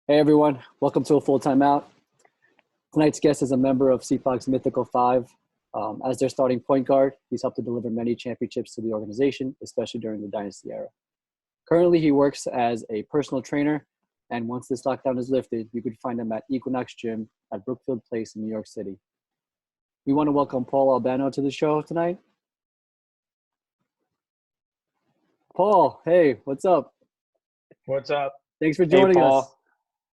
Hey everyone, welcome to a full timeout. Tonight's guest is a member of SIPAG's Mythical 5. As their starting point guard, he's helped to deliver many championships to the organization, especially during the Dynasty era. Currently, he works as a personal trainer, and once this lockdown is lifted, you could find him at Equinox Gym at Brookfield Place in New York City. We want to welcome Paul Albano to the show tonight. Paul, hey, what's up? What's up? Thanks for Hey, joining us. Paul.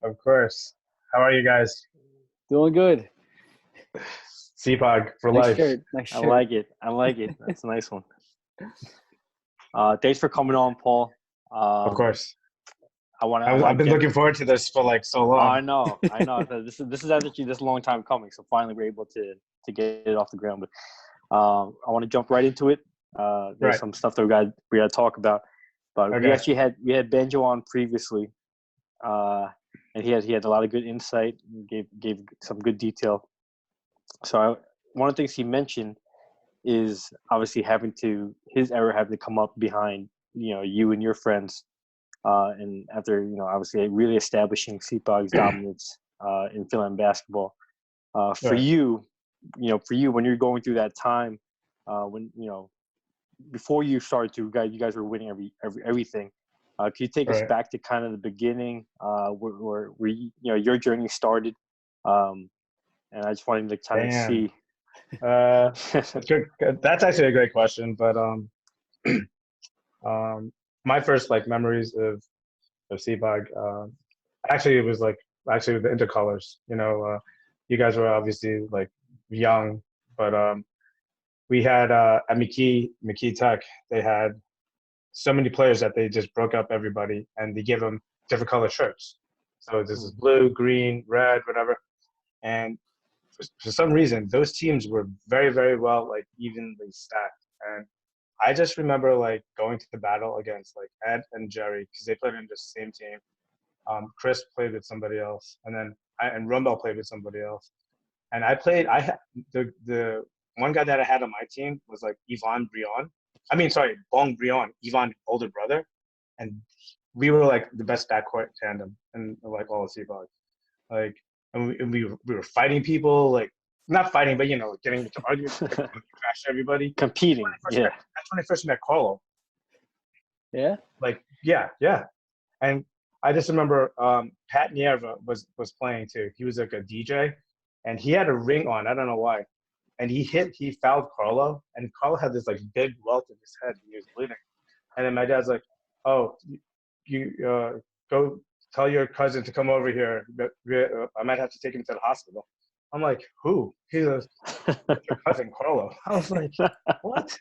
Of course. How are you guys? Doing good. CPOG for Nice life. shirt. Nice shirt. I like it. That's a nice one. Thanks for coming on, Paul. Of course. I've been looking forward to this for like so long. I know. This is actually this long time coming, so finally we're able to get it off the ground. But I want to jump right into it. There's some stuff that we got to talk about. But Okay. we had Benjo on previously, and he had a lot of good insight. Gave some good detail. So one of the things he mentioned is obviously his error having to come up behind you and your friends, and after obviously really establishing CPOG's dominance in Finland basketball. For you when you're going through that time, when before you started you guys were winning everything. Can you take us back to kind of the beginning, where your journey started? And I just wanted to kind of see. That's actually a great question, but my first memories of CPOG, actually it was with the intercolors. You guys were obviously young, but we had at McKee Tech, they had so many players that they just broke up everybody and they give them different color shirts. So this is blue, green, red, whatever. And for some reason, those teams were very, very well evenly stacked. And I just remember going to the battle against Ed and Jerry because they played in the same team. Chris played with somebody else, and then Rumbel played with somebody else. And the one guy that I had on my team was Yvonne Brion. Bong Brion, Yvonne older brother, and we were the best backcourt tandem in all of CPOG. And we were fighting people, not fighting, but getting into arguments, crash everybody, competing. That's when I first met Carlo. Yeah. Yeah. And I just remember Pat Nierva was playing too. He was a DJ, and he had a ring on. I don't know why. And he fouled Carlo, and Carlo had this big welt in his head. He was bleeding. And then my dad's like, "Oh, you go tell your cousin to come over here. I might have to take him to the hospital." I'm like, "Who?" He goes, "Your cousin Carlo." I was like, "What?"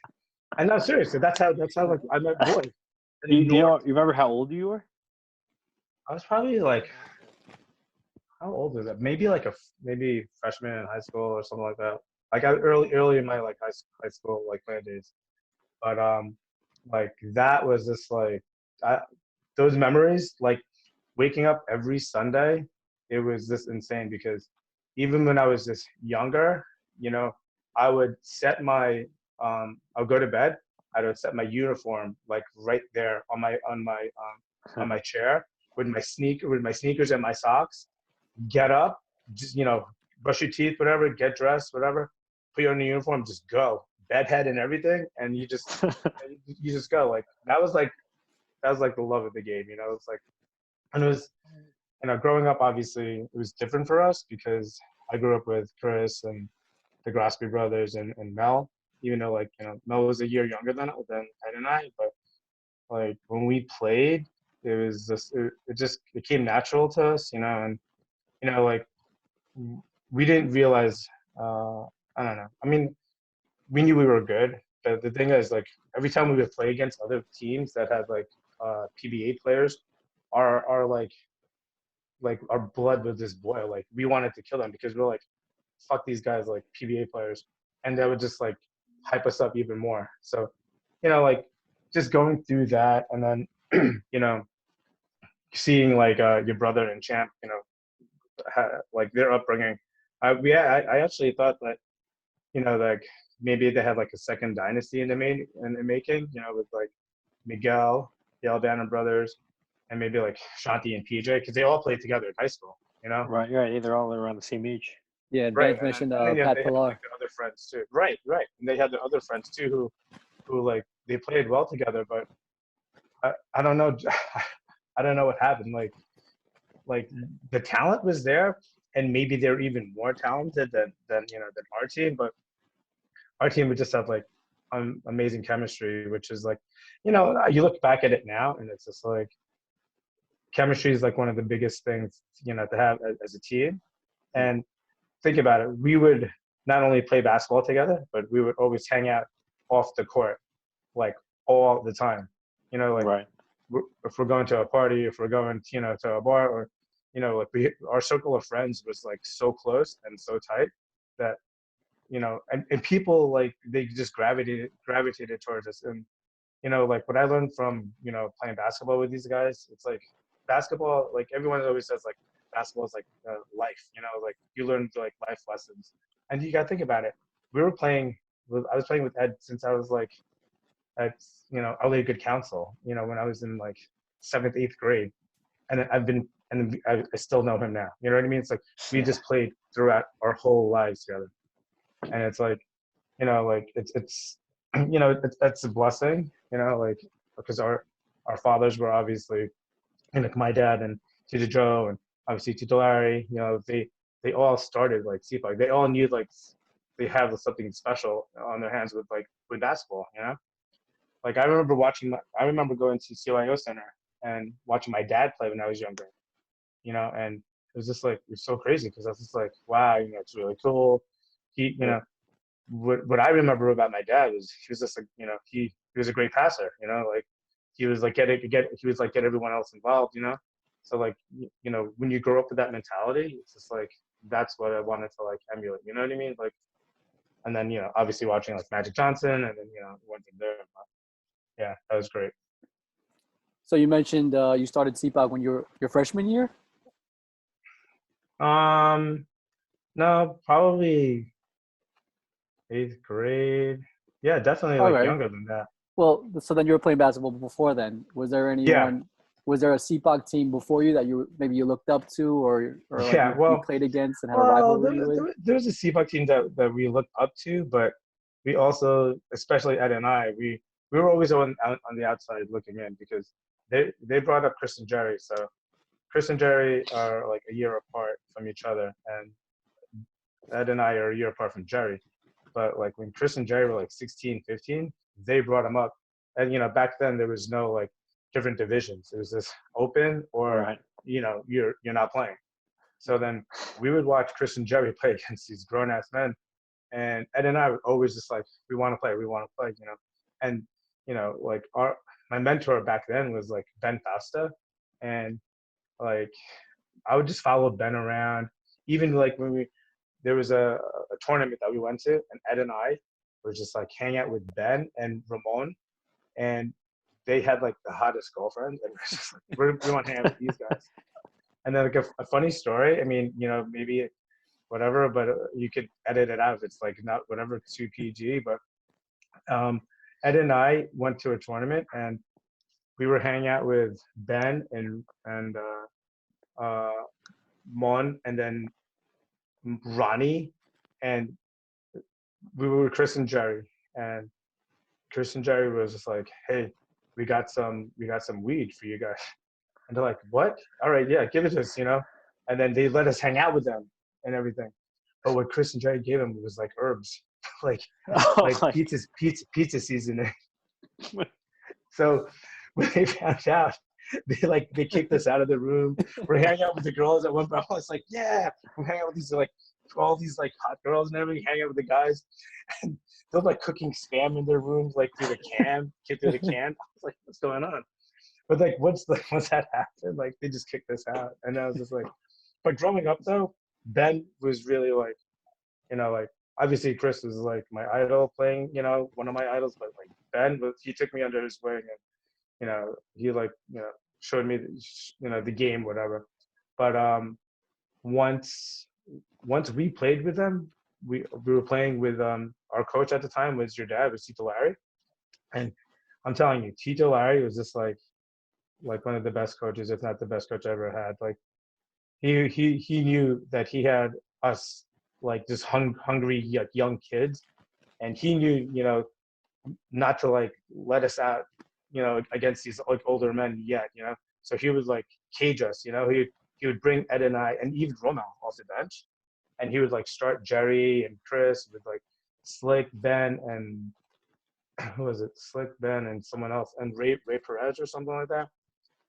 And no, seriously, that's how I met boy. You remember how old you were? I was probably how old was that? Maybe maybe freshman in high school or something like that. Early in my high school playing days. But that was just those memories, waking up every Sunday, it was just insane because even when I was just younger, I would set I'll go to bed, I would set my uniform right there on my chair with my sneakers and my socks, get up, just brush your teeth, whatever, get dressed, whatever, put you on the uniform, just go, bedhead and everything, and you just go. That was the love of the game. It's and it was, growing up, obviously it was different for us because I grew up with Chris and the Grosby brothers and Mel, even though Mel was a year younger than Ed and I, but when we played, it was just it came natural to us, and we didn't realize, I don't know. We knew we were good, but the thing is, every time we would play against other teams that had PBA players, our blood would just boil. We wanted to kill them because we're fuck these guys, PBA players, and that would just hype us up even more. So, just going through that, and then seeing your brother and Champ, their upbringing. I actually thought that maybe they had a second dynasty in the making, with Miguel, the Albano brothers, and maybe like Shanti and PJ, because they all played together in high school, you know? Right. Yeah, they're all around the same age. Yeah, Right. Vance mentioned And then, yeah, Pat they had Pilar. like the other friends too. Right. And they had the other friends too who like they played well together, but I don't know. I don't know what happened. Like the talent was there, and maybe they're even more talented than our team, but our team would just have like amazing chemistry, which is like, you look back at it now and it's just like chemistry is like one of the biggest things, to have as a team. And think about it, we would not only play basketball together, but we would always hang out off the court, like all the time, like Right. if we're going to a party, if we're going, to a bar, or, like our circle of friends was like so close and so tight that, and people like, they just gravitated towards us. And, like what I learned from, playing basketball with these guys, it's like basketball, like everyone always says like basketball is like life, like you learn like life lessons. And you got to think about it. I was playing with Ed since I was like, at, Early Good Counsel, when I was in like 7th, 8th grade. And I still know him now. You know what I mean? It's like, we just played throughout our whole lives together. And it's like, like it's that's a blessing, like, because our fathers were obviously, like my dad and Tito Joe and obviously Tito Larry, they all started like SIPAG. They all knew like they have something special on their hands with basketball, Like I remember going to CYO Center and watching my dad play when I was younger, and it was just like, it was so crazy because I was just like, wow, it's really cool. He, what I remember about my dad was he was just like, he was a great passer, like he was like get everyone else involved, So like, when you grow up with that mentality, it's just like, that's what I wanted to like emulate, you know what I mean? Like, and then, obviously watching like Magic Johnson and then, went from there. Yeah, that was great. So you mentioned you started CPAC when your freshman year? No, probably 8th grade. Yeah, definitely like younger than that. Well, so then you were playing basketball before then. Was there anyone? Yeah. Was there a CPAC team before you that you looked up to or like you played against and had a rivalry with? There was a CPAC team that we looked up to, but we also, especially Ed and I, we were always on the outside looking in because they brought up Chris and Jerry. So Chris and Jerry are like a year apart from each other, and Ed and I are a year apart from Jerry. But like when Chris and Jerry were like 16, 15, they brought him up. And, back then there was no like different divisions. It was just open or, Right. You're not playing. So then we would watch Chris and Jerry play against these grown ass men. And Ed and I were always just like, we want to play. And, like my mentor back then was like Ben Fausta. And like, I would just follow Ben around. Even like when there was a tournament that we went to, and Ed and I were just like hang out with Ben and Ramon, and they had like the hottest girlfriends, and we're just like, we want to hang out with these guys. And then like a funny story. I mean, maybe whatever, but you could edit it out if it's like not whatever too PG. But Ed and I went to a tournament, and we were hanging out with Ben and Mon, and then Ronnie, and we were with Chris and Jerry, and Chris and Jerry was just like, hey, we got some weed for you guys. And they're like, what? All right, yeah, give it to us, And then they let us hang out with them and everything. But what Chris and Jerry gave them was like herbs, like pizza seasoning. So when they found out, they kicked us out of the room. We're hanging out with the girls at one point. I was like, yeah, we're hanging out with these like all these like hot girls and everything, hanging out with the guys. And they're like cooking spam in their rooms, like through the can. I was like, what's going on? But like once that happened, like they just kicked us out. And I was just like, but growing up though, Ben was really like, like obviously Chris was like my idol playing, one of my idols, but like Ben he took me under his wing and he like, showed me, the game, whatever. But once we played with them, we were playing with our coach at the time was your dad, was Tito Larry. And I'm telling you, Tito Larry was just like, like one of the best coaches, if not the best coach I ever had. Like he knew that he had us like just hungry young kids, and he knew, you know, not to like let us out, you know, against these like older men yet, you know. So he would like cage us, you know. He would bring Ed and I and even Romel off the bench, and he would like start Jerry and Chris with like Slick, Ben, and who was it? Slick, Ben, and someone else, and Ray Perez or something like that.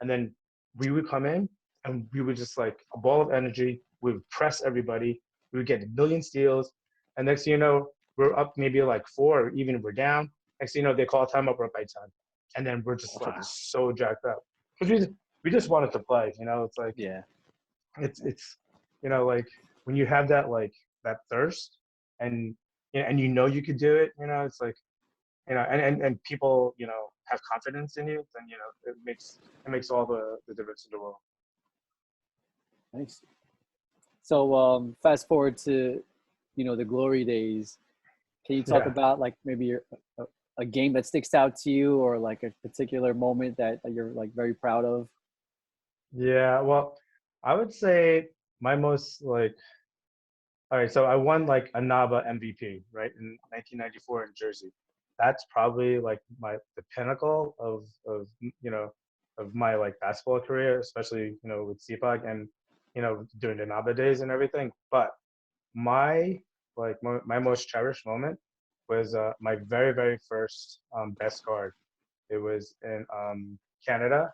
And then we would come in and we would just like a ball of energy. We would press everybody. We would get a million steals. And next thing you know, we're up maybe like 4, or even if we're down. Next thing you know, they call timeout, we're up by 10. And then we're just like so jacked up. Because we just wanted to play, you know. It's like, Yeah. it's you know, like when you have that like that thirst and you know, and you know you could do it, you know, it's like, you know, and people, you know, have confidence in you, then, you know, it makes all the difference in the world. Nice. So fast forward to, you know, the glory days. Can you talk about like maybe a game that sticks out to you, or like a particular moment that you're like very proud of? Yeah, well, I would say my most like, all right, so I won like a NABA MVP, right, in 1994 in Jersey. That's probably like the pinnacle of you know, of my like basketball career, especially, you know, with SIPAG and, you know, during the NABA days and everything. But my my most cherished moment was my very first best card. It was in Canada.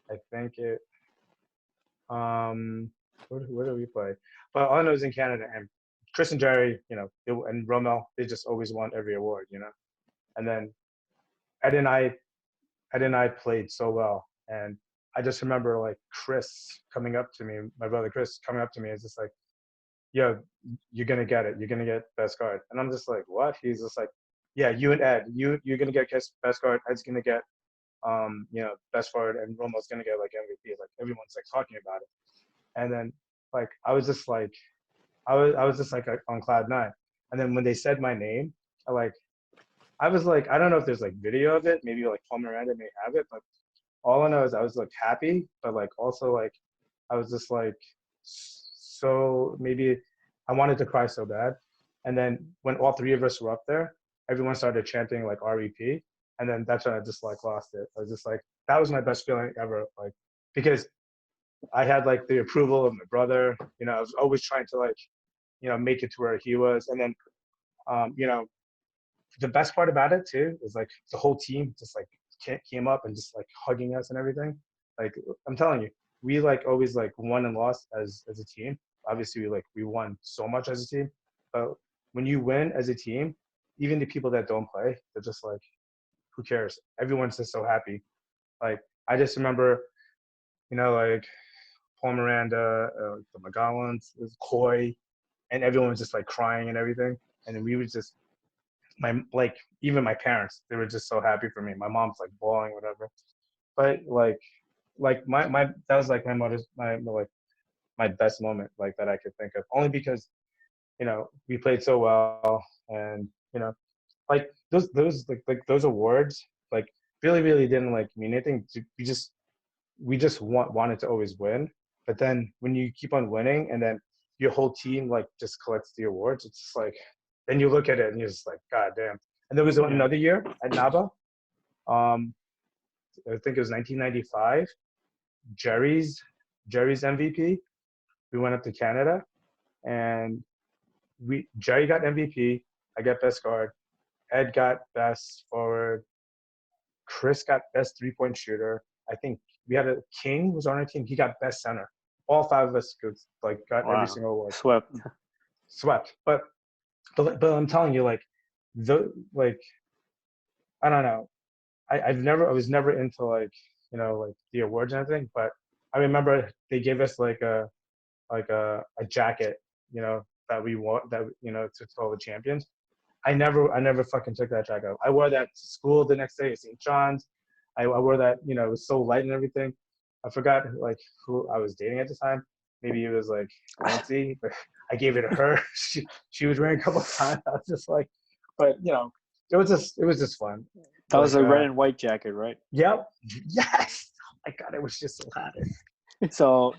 I think it where do we play? But all I know is in Canada, and Chris and Jerry, you know, and Romel, they just always won every award, you know. And then Ed and I played so well, and I just remember like Chris coming up to me, my brother Chris coming up to me, is just like, "Yo, you're gonna get it. You're gonna get best card." And I'm just like, "What?" He's just like, "Yeah, you and Ed, you're gonna get best card. Ed's gonna get you know, best forward, and Romo's gonna get like MVP." Like everyone's like talking about it, and then like I was just like, I was just like on cloud 9. And then when they said my name, I was like, I don't know if there's like video of it. Maybe like Paul Miranda may have it, but all I know is I was like happy, but like also like I was just like, so maybe I wanted to cry so bad. And then when all 3 of us were up there, everyone started chanting like R.E.P. And then that's when I just like lost it. I was just like, that was my best feeling ever. Like, because I had like the approval of my brother, you know, I was always trying to like, you know, make it to where he was. And then, you know, the best part about it too is like the whole team just like came up and just like hugging us and everything. Like I'm telling you, we like always like won and lost as a team. Obviously, we won so much as a team, but when you win as a team, even the people that don't play, they're just like, who cares? Everyone's just so happy. Like I just remember, you know, like Paul Miranda, the McGowans, Coy, and everyone was just like crying and everything. And then we was just even my parents, they were just so happy for me. My mom's like bawling, whatever. But like my that was like my best moment like that I could think of. Only because, you know, we played so well, and you know, like those those awards like really didn't like mean anything. We just wanted to always win. But then when you keep on winning and then your whole team like just collects the awards, it's just like, then you look at it and you're just like, God damn. And there was another year at NABA. I think it was 1995. Jerry's MVP. We went up to Canada, and Jerry got MVP. I got best guard. Ed got best forward. Chris got best 3-point shooter. I think we had a King was on our team. He got best center. All 5 of us got every single award. Swept. But I'm telling you, like, I don't know. I was never into like, you know, like the awards and everything. But I remember they gave us like a jacket, you know, that we wore, that, you know, to all the champions. I never fucking took that jacket off. I wore that to school the next day at St. John's. I wore that, you know, it was so light and everything. I forgot like who I was dating at the time. Maybe it was like Nancy, but I gave it to her. She was wearing a couple of times. I was just like, but you know, it was just fun. That was a red and white jacket, right? Yep. Yes. My God, it was just a ladder. So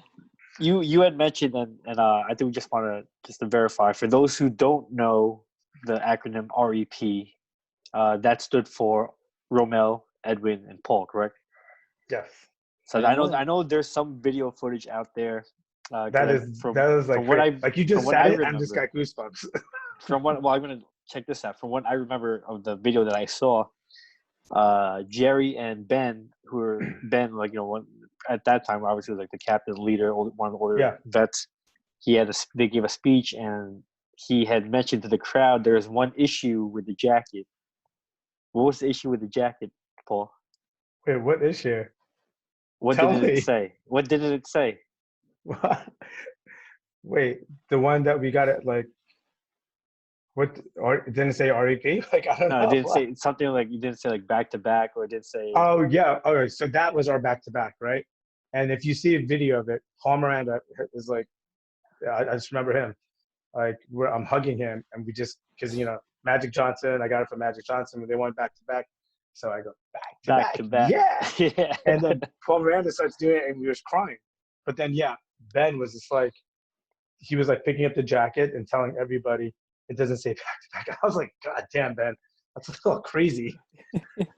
you had mentioned, and I think we just want to verify for those who don't know the acronym R.E.P. That stood for Romel, Edwin, and Paul, correct? Yes. So Yeah. I know there's some video footage out there. That is like what crazy. I Like you from just what said I it, and just remember got goosebumps. I'm gonna check this out. From what I remember of the video that I saw, Jerry and Ben, who were Ben, like at that time obviously was like the captain, leader, one of the older Yeah. vets. They gave a speech, and he had mentioned to the crowd there was one issue with the jacket. What was the issue with the jacket, Paul? Wait, what issue? What Tell did it me. say? What did it say? What? Wait, the one that we got it like. What? Or it didn't say R.E.P. Like I don't No, it know. didn't say something like you didn't say like back to back, or it didn't say. Oh yeah. All right. So that was our back to back, right? And if you see a video of it, Paul Miranda is like, I just remember him. Like I'm hugging him, and we just because Magic Johnson, I got it from Magic Johnson, and they went back to back. So I go back to back, yeah. Yeah. And then Paul Miranda starts doing it, and we was crying. But then Ben was just like, he was like picking up the jacket and telling everybody it doesn't say back to back. I was like, God damn, Ben, that's a little crazy.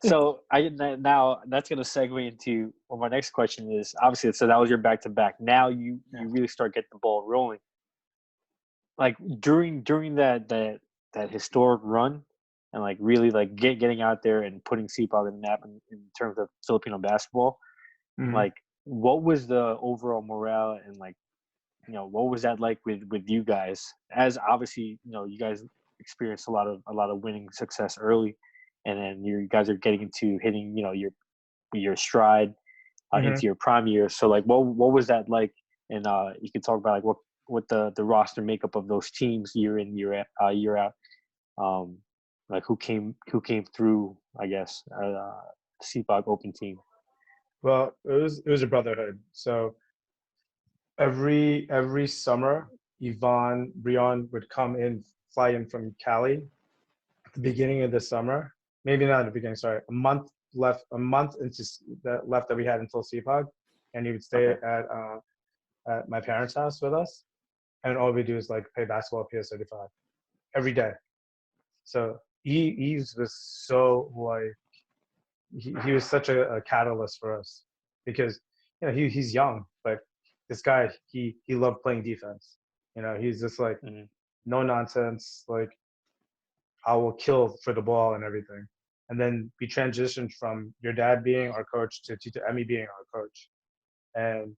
So now that's gonna segue into my next question is obviously so that was your back to back. Now you really start getting the ball rolling. Like during that historic run and like really like getting out there and putting SIPAG in the map in terms of Filipino basketball, like what was the overall morale and like what was that like with you guys? As obviously you guys experienced a lot of winning success early, and then you guys are getting into hitting your stride into your prime years. So like what was that like? And you could talk about like what the roster makeup of those teams year in year out. Like who came through, I guess, SIPAG Open team. Well, it was a brotherhood. So every summer, Yvonne Brion would fly in from Cali at the beginning of the summer. Maybe not at the beginning. Sorry, a month into that left that we had until SIPAG, and he would stay at my parents' house with us, and all we do is like play basketball PS35 every day. So he was so like he was such a catalyst for us because he's young, but this guy he loved playing defense. He's just like no nonsense, like I will kill for the ball and everything. And then we transitioned from your dad being our coach to Tito Emmy being our coach. And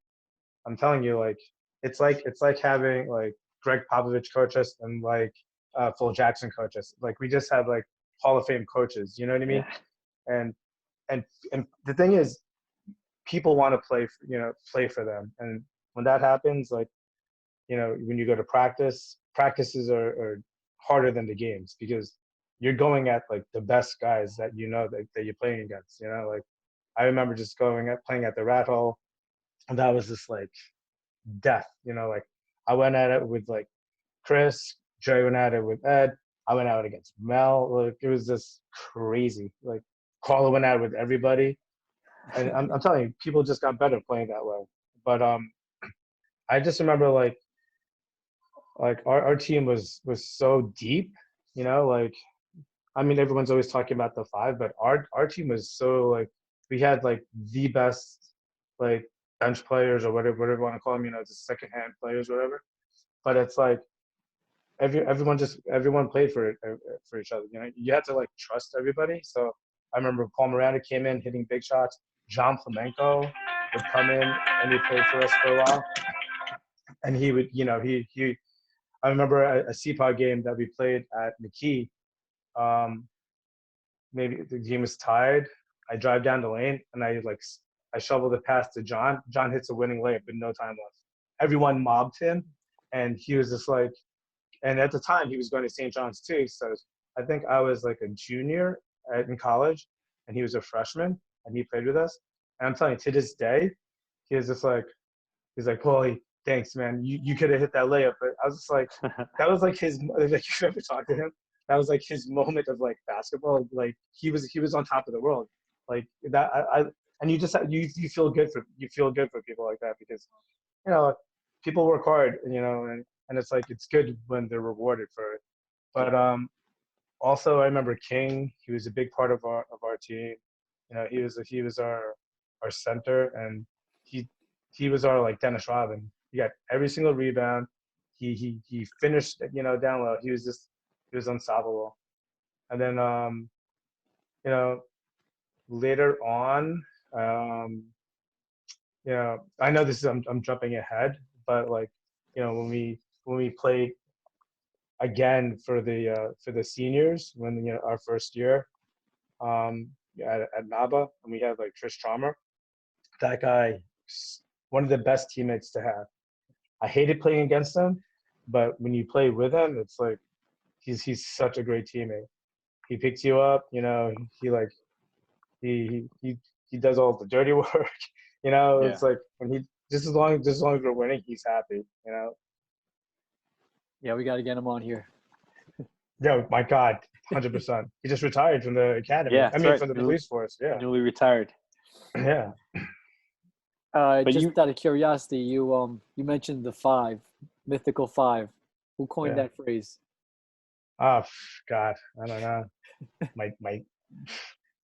I'm telling you, like it's like having like Greg Popovich coach us and like Phil Jackson coach us. Like we just have like Hall of Fame coaches. You know what I mean? Yeah. And the thing is, people want to play for them. And when that happens, like when you go to practices are harder than the games because you're going at like the best guys that that you're playing against. Like I remember just playing at the Rat Hole, and that was just like death. Like I went at it with like Chris, Jerry went at it with Ed, I went out against Mel. Like it was just crazy. Like Carla went at it with everybody, and I'm telling you, people just got better playing that way. But I just remember like our team was so deep. Like I mean, everyone's always talking about the five, but our team was so like we had like the best like bench players or whatever you want to call them, the second hand players, whatever. But it's like everyone played for each other. You had to like trust everybody. So I remember Paul Miranda came in hitting big shots. John Flamenco would come in and he played for us for a while, and he would he. I remember a SIPAG game that we played at McKee. Maybe the game was tied. I drive down the lane and I shoveled it past to John. John hits a winning layup with no time left. Everyone mobbed him, and he was just like, and at the time he was going to St. John's too. So I think I was like a junior in college, and he was a freshman, and he played with us. And I'm telling you, to this day, he's like, Paulie, thanks, man. You could have hit that layup, but I was just like, that was like his. Like you ever talk to him? That was like his moment of like basketball. Like he was on top of the world. Like that. and you just you feel good for people like that because people work hard, and it's like it's good when they're rewarded for it. But also I remember King. He was a big part of our team. He was our center, and he was our like Dennis Rodman. He got every single rebound. He finished down low. He was unstoppable. And then later on, I know this is I'm jumping ahead, but like when we played again for the seniors when our first year at NABA, and we had like Trish Chalmer. That guy, one of the best teammates to have. I hated playing against him, but when you play with him, it's like he's such a great teammate. He picks you up, he like he does all the dirty work. It's like when he just as long as we're winning, he's happy. Yeah, we got to get him on here. Yo, my God, 100%. He just retired from the academy. Yeah, from the police force. Yeah, newly retired. Yeah. Just out of curiosity, you mentioned the 5, Mythical 5. Who coined that phrase? Oh God, I don't know. my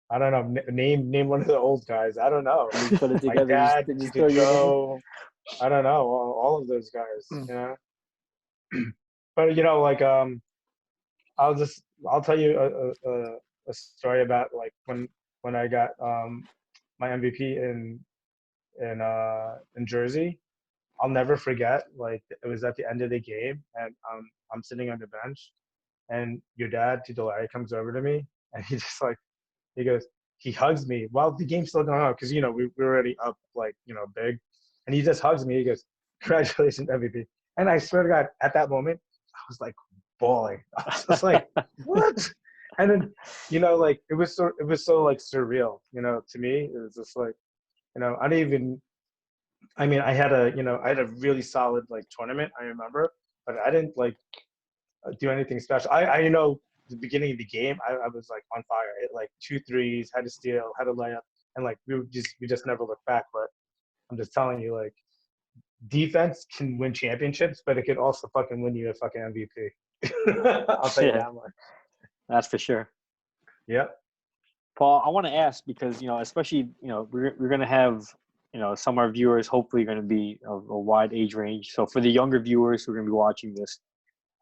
I don't know. Name one of the old guys. I don't know. You put it together. My dad, just throw your name. I don't know. All of those guys. But like I'll tell you a story about like when I got my MVP in Jersey. I'll never forget. Like it was at the end of the game, and I'm sitting on the bench, and your dad, Tito Larry, comes over to me, and he just like he hugs me while the game's still going on because we were already up like big, and he just hugs me. He goes, "Congratulations, MVP!" And I swear to God, at that moment, I was like bawling. I was just like, "What?" And then like it was so like surreal. To me, it was just like I didn't even. I mean, I had a really solid like tournament. I remember, but I didn't like do anything special. I the beginning of the game, I was like on fire. Hit like 2 threes, had a steal, had a layup, and like we just never looked back. But I'm just telling you, like defense can win championships, but it could also fucking win you a fucking MVP. I'll tell you that much. That's for sure. Yep. Paul, I want to ask because especially we're gonna have some of our viewers hopefully going to be of a wide age range. So for the younger viewers who are going to be watching this,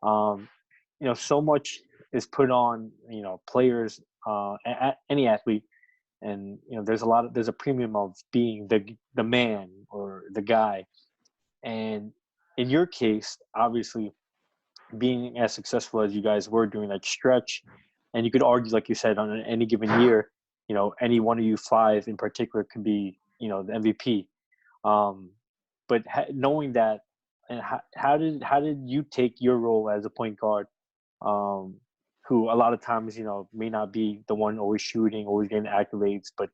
so much is put on players, any athlete, and there's a premium of being the man or the guy, and in your case, obviously, being as successful as you guys were during that stretch, and you could argue, like you said, on any given year, any one of you 5 in particular could be the MVP. But knowing that, and how did you take your role as a point guard, who a lot of times may not be the one always shooting, always getting accolades, but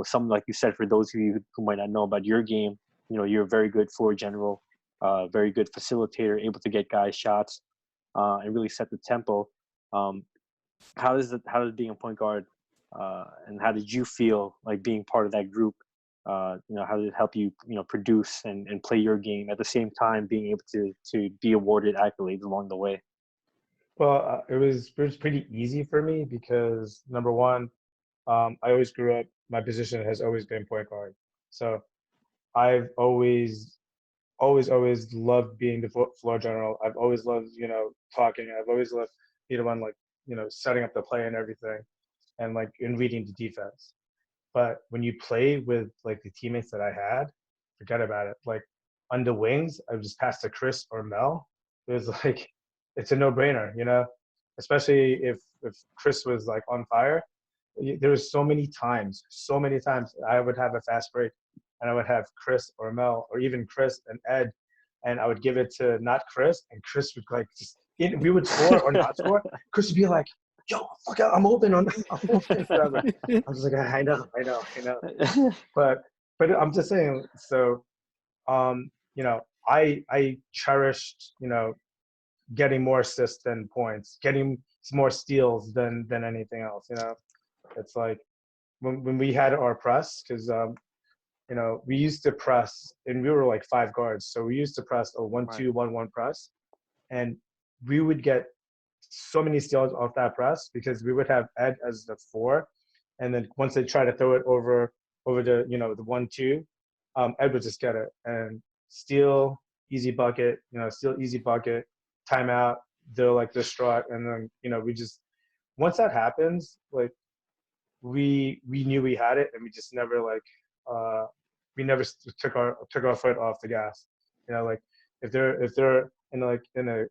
some, like you said, for those of you who might not know about your game, you're a very good floor general, very good facilitator, able to get guys shots, and really set the tempo. How does being a point guard, and how did you feel like being part of that group? How did it help you, produce and play your game at the same time being able to be awarded accolades along the way? Well, it was pretty easy for me because number one, I always grew up. My position has always been point guard, so I've always loved being the floor general. I've always loved talking. I've always loved being the one like setting up the play and everything, and like in reading the defense. But when you play with like the teammates that I had, forget about it. Like on the wings, I would just pass to Chris or Mel. It was like it's a no-brainer, especially if Chris was like on fire. There was so many times I would have a fast break, and I would have Chris or Mel or even Chris and Ed, and I would give it to not Chris, and Chris would like we would score or not score. Chris would be like, "Yo, fuck out, I'm open." I was like, I know. But I'm just saying. So, I cherished, getting more assists than points, getting more steals than anything else. It's like when we had our press, because you know, we used to press, and we were like 5 guards, so we used to press a 1-2-1-1 press, and we would get so many steals off that press because we would have Ed as the 4, and then once they try to throw it over the, you know, the 1-2, Ed would just get it and steal, easy bucket, you know, steal, easy bucket, timeout. They're like distraught, and then, you know, we just, once that happens, like we knew we had it, and we just never like we never took our foot off the gas. You know, like if they're in a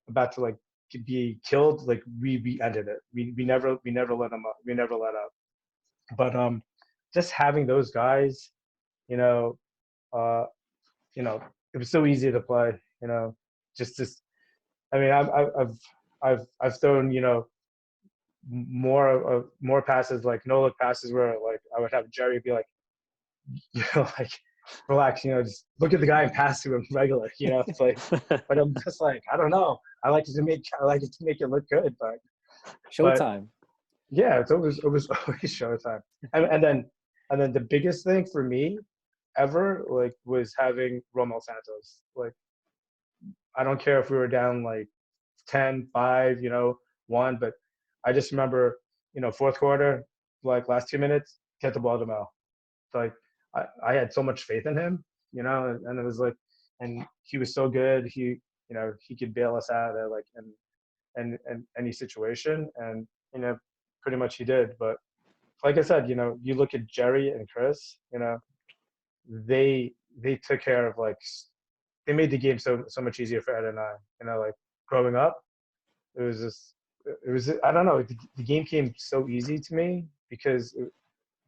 about to like be killed, like we ended it. We never let them up. We never let up. But just having those guys, you know, uh, you know, it was so easy to play. You know, just I mean, I've thrown, you know, more passes, like no look passes, where like I would have Jerry be like, you know, like, relax, you know, just look at the guy and pass to him regular, you know. It's like, but I'm just like, I don't know. I like it to make it look good, but Showtime. yeah, it was always showtime. And then the biggest thing for me ever, like, was having Romel Santos. Like, I don't care if we were down like 10-5, you know, 1, but I just remember, you know, fourth quarter, like last 2 minutes, get the ball to Mel. Like, I had so much faith in him, you know, and it was like, and he was so good. He, you know, he could bail us out of like and any situation, and, you know, pretty much he did. But like I said, you know, you look at Jerry and Chris, you know, they took care of, like, they made the game so much easier for Ed and I. You know, like growing up, it was just, I don't know, the game came so easy to me because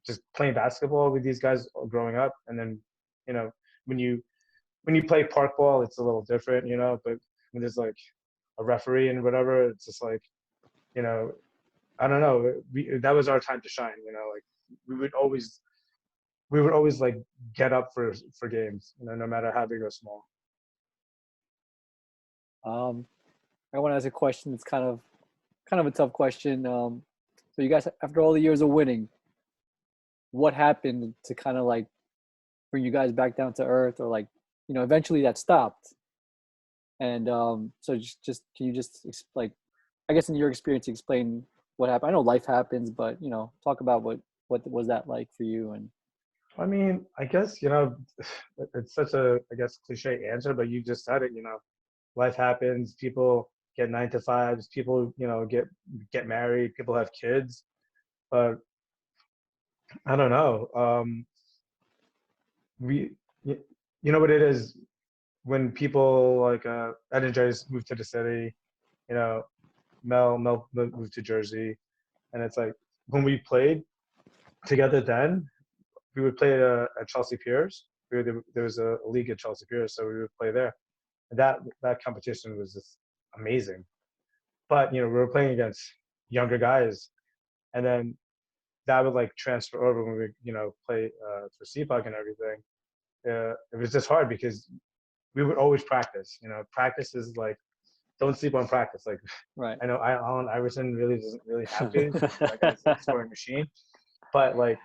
just playing basketball with these guys growing up, and then, you know, when you play park ball, it's a little different, you know. But when there's like a referee and whatever, it's just like, you know, I don't know. That was our time to shine, you know. Like we would always like get up for games, you know, no matter how big or small. I want to ask a question that's kind of a tough question. So you guys, after all the years of winning, what happened to kind of like bring you guys back down to earth, or like, you know, eventually that stopped? And so just can you just like, I guess in your experience, explain what happened? I know life happens, but, you know, talk about what was that like for you? And I mean, I guess, you know, it's such a, I guess, cliche answer, but you just said it, you know, life happens, people get 9 to 5s, people, you know, get married, people have kids. But I don't know. We, you know what it is, when people like Ed and Jerry's moved to the city, you know, Mel moved to Jersey, and it's like when we played together, then we would play at Chelsea Piers. There was a league at Chelsea Piers, so we would play there. And that competition was just amazing. But, you know, we were playing against younger guys, and then that would like transfer over when we, you know, play for SIPAG and everything. It was just hard because we would always practice. You know, practice is like, don't sleep on practice. Like, right. I know Allen Iverson really doesn't really have to. That guy's a scoring machine. But like,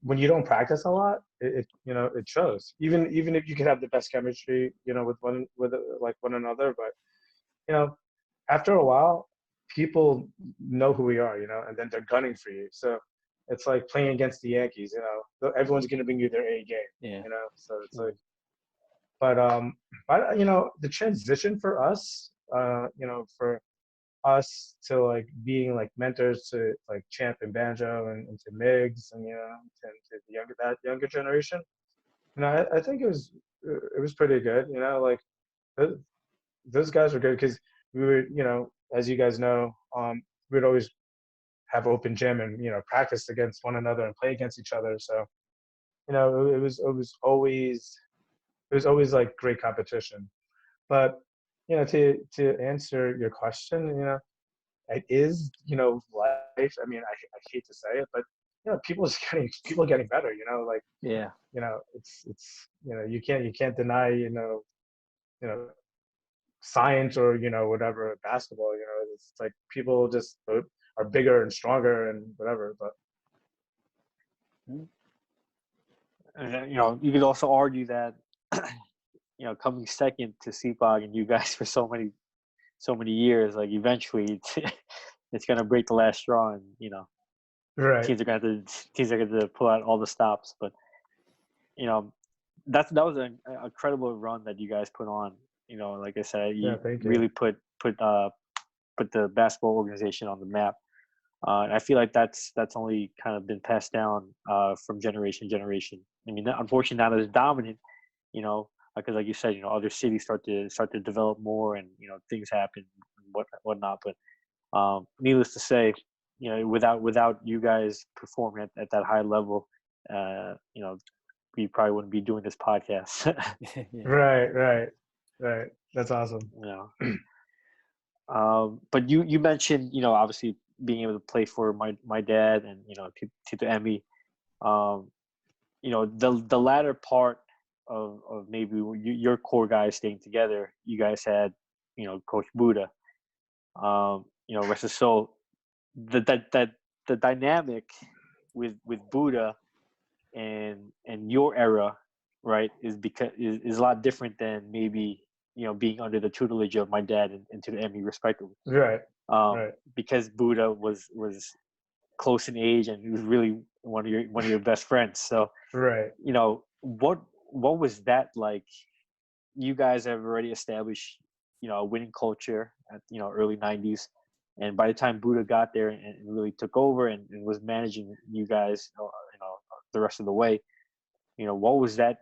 when you don't practice a lot, it you know, it shows. Even if you could have the best chemistry, you know, with one another, but, you know, after a while, people know who we are, you know, and then they're gunning for you. So it's like playing against the Yankees, you know. Everyone's going to bring you their A game, Yeah. you know. So it's like, but you know, the transition for us, you know, for us to like being like mentors to like Champ and Banjo and to Migs, and, you know, to the younger generation, you know, I think it was pretty good, you know. Like those guys were good because we were, you know, as you guys know, we'd always have open gym and, you know, practice against one another and play against each other. So, you know, it was always like great competition. But, you know, to answer your question, you know, it is, you know, life. I mean, I hate to say it, but, you know, people getting better, you know, like, Yeah. you know, it's, you know, you can't deny, you know, science or, you know, whatever, basketball, you know, it's like people just are bigger and stronger and whatever. But And, you could also argue that, coming second to SIPAG and you guys for so many years, like eventually it's gonna break the last straw, and Right. teams are going to pull out all the stops. But that was an incredible run that you guys put on. Like I said, you Thank you. really put the basketball organization on the map. And I feel like that's only kind of been passed down from generation to generation. I mean, unfortunately, not as dominant, because like you said, other cities start to develop more, and things happen and whatnot. But needless to say, without you guys performing at that high level, we probably wouldn't be doing this podcast. Right. That's awesome. But you mentioned, obviously being able to play for my dad and Tito Emmy. The latter part of maybe your core guys staying together, you guys had Coach Buddah, rest his soul. The dynamic with Buddah and your era, right, is a lot different than maybe being under the tutelage of my dad and Tito Emmy respectively. Right. Because Buddah was close in age, and he was really one of your best friends. So right. What was that like? You guys have already established a winning culture at early 90s, and by the time Buddah got there and really took over and was managing you guys the rest of the way, what was that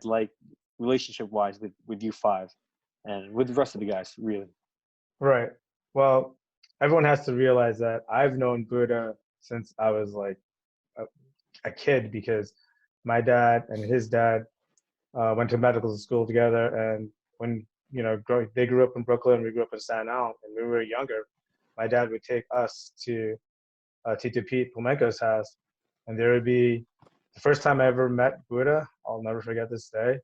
like relationship wise with you five and with the rest of the guys, really? Right. Well, everyone has to realize that I've known Buddah since I was like a kid, because my dad and his dad went to medical school together, and when they grew up in Brooklyn, we grew up in Staten Island, and when we were younger, my dad would take us to Tito Pete Pomenko's house, and there would be the first time I ever met Buddah. I'll never forget this day.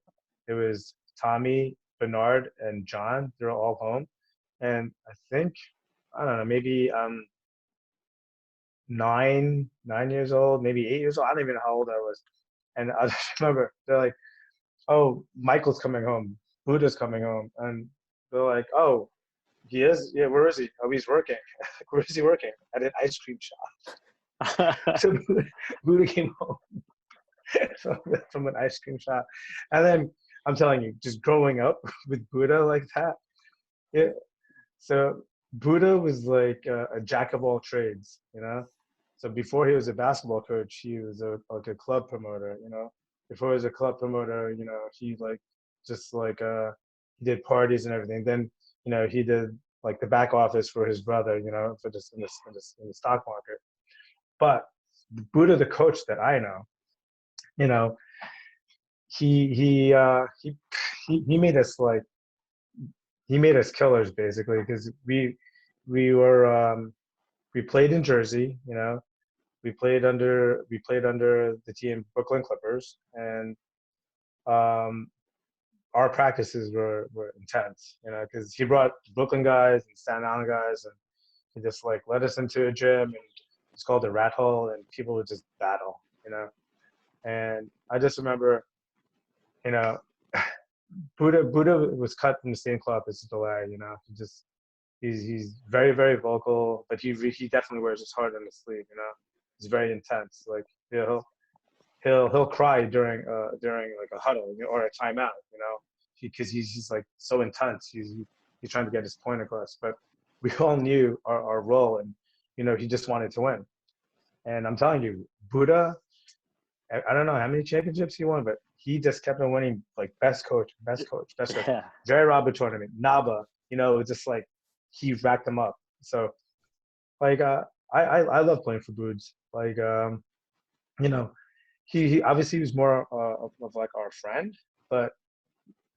It was Tommy, Bernard, and John. They were all home, and I think, I don't know, maybe 9 years old, maybe 8 years old. I don't even know how old I was. And I just remember they're like, "Oh, Michael's coming home. Buddha's coming home." And they're like, "Oh, he is? Yeah, where is he? Oh, he's working." "Where is he working?" "At an ice cream shop." So Buddah came home from an ice cream shop. And then I'm telling you, just growing up with Buddah like that. Yeah. So Buddah was like a jack of all trades, So before he was a basketball coach, he was like a club promoter, Before he was a club promoter, he he did parties and everything. Then, he did like the back office for his brother, for this in the stock market. But Buddah, the coach that I know, he made us he made us killers basically, because we played in Jersey, we played under the team Brooklyn Clippers, and our practices were intense, because he brought Brooklyn guys and Staten Island guys, and he just led us into a gym, and it's called the Rat Hole, and people would just battle, And I just remember, Buddah was cut from the same club as Delay, He's very, very vocal, but he definitely wears his heart on his sleeve, He's very intense. He'll cry during like a huddle, or a timeout, because he's like so intense. He's trying to get his point across. But we all knew our role, and he just wanted to win. And I'm telling you, Buddah, I don't know how many championships he won, but he just kept on winning, like best coach. Yeah. Jerry Robert tournament, NABA, just he racked them up. So I love playing for Boods. He obviously was more of like our friend, but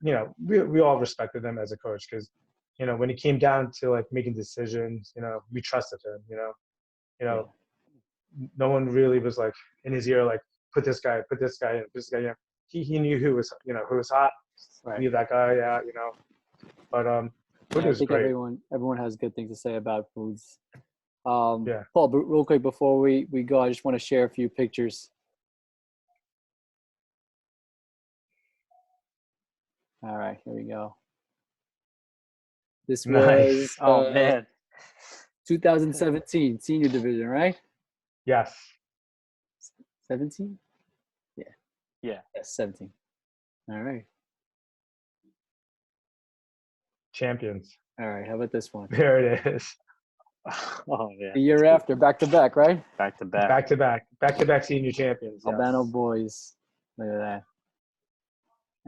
we all respected him as a coach, because when it came down to like making decisions, we trusted him. No one really was like in his ear like, put this guy in, put this guy in. He knew who was hot. Right. Leave that guy, But I was think great. everyone has good things to say about Foods. Yeah. Paul, real quick before we go, I just want to share a few pictures All right, here we go. This Nice. was Oh man. 2017 senior division, right? Yes. 17? Yeah. Yes, 17. All right. Champions. All right, how about this one? There it is. Oh yeah. The year after, back to back, right? Back to back. Back to back senior champions. Yes. Albano boys. Look at that.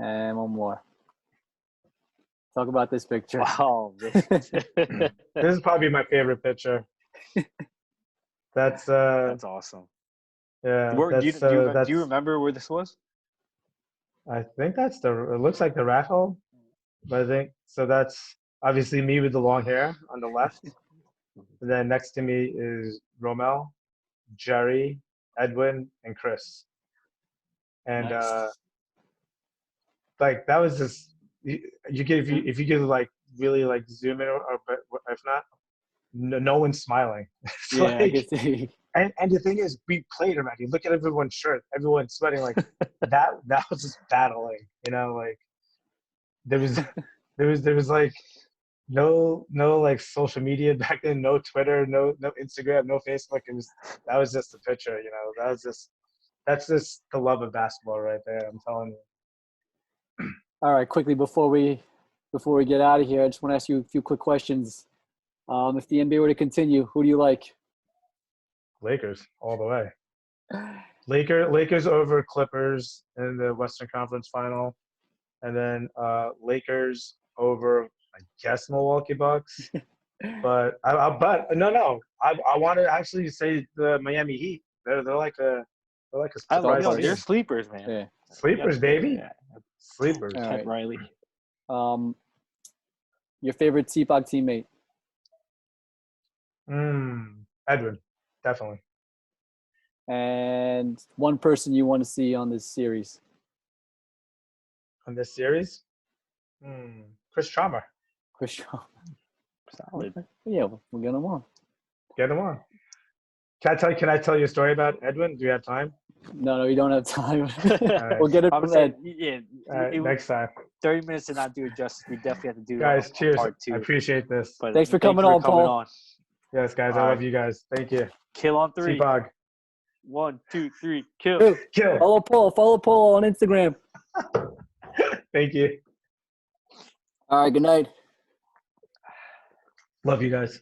And one more. Talk about this picture. Wow. This is probably my favorite picture. That's That's awesome. yeah. Where, That's, do you remember where this was? I think that's it looks like the rat hole, but I think so. That's obviously me with the long hair on the left. And then next to me is Romel, Jerry, Edwin, and Chris. And Nice. like that was just you get if you could like really like zoom in or if not, no one's smiling. It's Yeah, I like, can see. and the thing is, we played already. Look at everyone's shirt. Everyone's sweating like that. That was just battling. You know, like there was like no like social media back then. No Twitter. No Instagram. No Facebook. That was just a picture. You know, that's just the love of basketball right there. I'm telling you. All right, quickly before we get out of here, I just want to ask you a few quick questions. If the NBA were to continue, who do you like? Lakers all the way. Lakers over Clippers in the Western Conference Final, and then Lakers over I guess Milwaukee Bucks. But I want to actually say the Miami Heat. They're like a surprise team. They're sleepers, man. Yeah. Sleepers, baby. Yeah. Sleepers. All Ted right. Riley. Your favorite SIPAG teammate? Edwin, definitely. And one person you want to see on this series? On this series, Chris Chalmer. Chris Shaw. Solid. Yeah, we'll get him on. Get him on. Can I tell you a story about Edwin? Do you have time? No, you don't have time. right. We'll get it I'm from saying, Ed. yeah. All right, next time. 30 minutes to not do it justice. We definitely have to do Guys, cheers. part two. I appreciate this. But Thanks for coming on, Paul. Yes, guys, I All love right. you guys. Thank you. Kill on 3. SIPAG. 1, 2, 3, kill. Kill. Follow Paul on Instagram. Thank you. All right, good night. Love you guys.